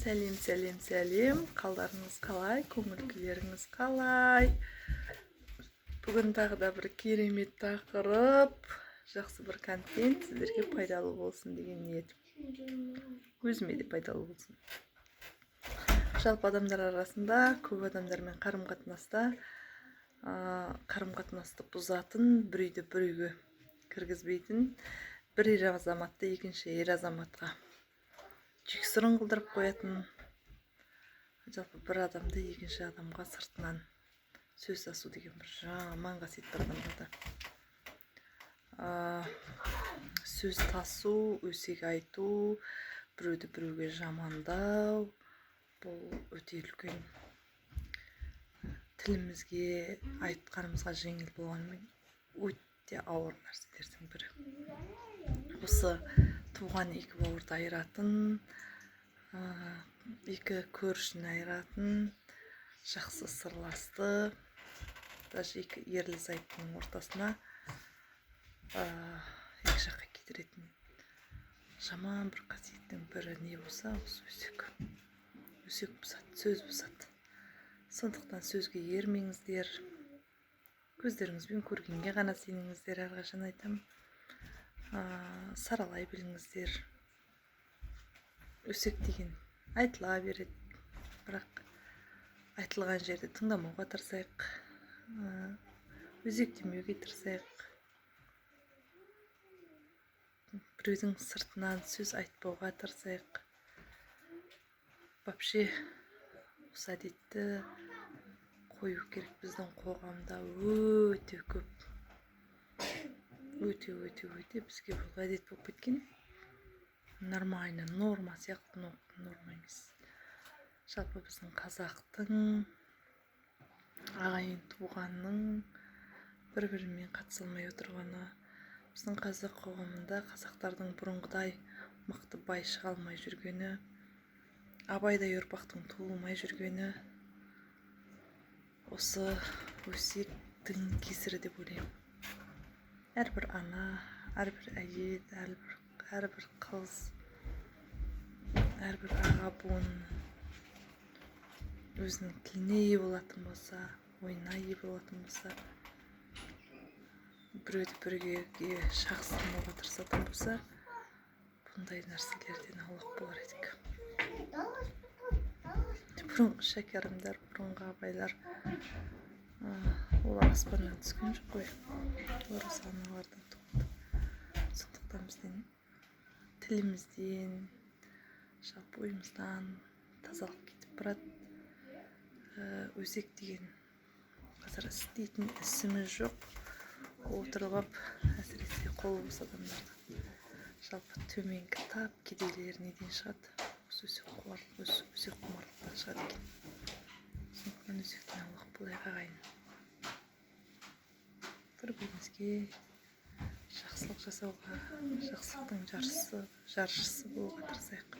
Сәлем. Қалдарыңыз қалай? Көңіл-күйлеріңіз қалай? Бүгін тағы да бір керемет тақырып, жақсы бір контент сіздерге пайдалы болсын деген ниетім. Өзіме де пайдалы болсын. Жалпы адамдар арасында, көп адамдармен қарым-қатынасты бұзатын, бір үйді бір үйге кіргізбейтін, бір ер азаматты екінші ер азаматқа жексұрын қылдырып қоятын, жалпы бір адамды екінші адамға сыртынан сөз тасу деген бір жаман қасиет бар адамдарда. Сөз тасу, өсек айту, біреуді біреуге жамандау, бұл өте үлкен, тілімізге, айтқанымызға жеңіл болғанымен өте ауыр нәрселердің бірі. Осы туған екі бауырды айыратын, екі көршіні айыратын, жақсы сырласты, даже екі ерлі зайыптың ортасына екі жаққа кетіретін жаман бір қасиеттің бірі не болса, осы өсек бұзады, сөз бұзады. Сондықтан сөзге ермеңіздер, көздеріңізбен көргенге ғана сеніңіздер, әрқашан айтам. Саралай біліңіздер. Өсек деген айтыла береді, бірақ айтылған жерде тыңдамауға тырысайық, өзектемеуге тырысайық. Біреудің сыртынан сөз айтпауға тырысайық. Вообще, осы әдетті қою керек. Біздің қоғамда өте көп, өте бізге бұл әдет болып кеткен. Нормально, норма сияқты, норма емес. Жалпы біздің қазақтың, ағайын туғанның бір-бірімен қатысылмай отырғаны, біздің қазақ қоғамында қазақтардың бұрынғыдай мықты бай шыға алмай жүргені, абайдай ұрпақтың туылмай жүргені осы өсектің кесірі деп ойлаймын. Әрбір ана, әрбір әйел, әрбір қыз, әрбір аға буын өзінің тіліне ие болатын болса, ойына ие болатын болса, біреуді бірге шақсырмауға тырысатын болса, бұндай нәрселерден аулақ болар едік. Бұрынғы шәкәрімдер, бұрынғы абайлар, олар аспаннан түскен жоқ қой, олар осы аналардан туды. Сондықтан бізден, тілімізден, жалпы ойымыздан тазалық кетіп барады. Өзек деген қазір істейтін ісіміз жоқ. Отырып, әсіресе қол бос адамдарды. Жалпы төменгі тап кедейлер неден шығады? Осы өсек құмарлықтан шығады екен. Сондықтан өсектен аулақ болайық ағайын. Бір-бірімізге жақсылық жасауға, жақсылықтың жаршысы болуға тырысайық.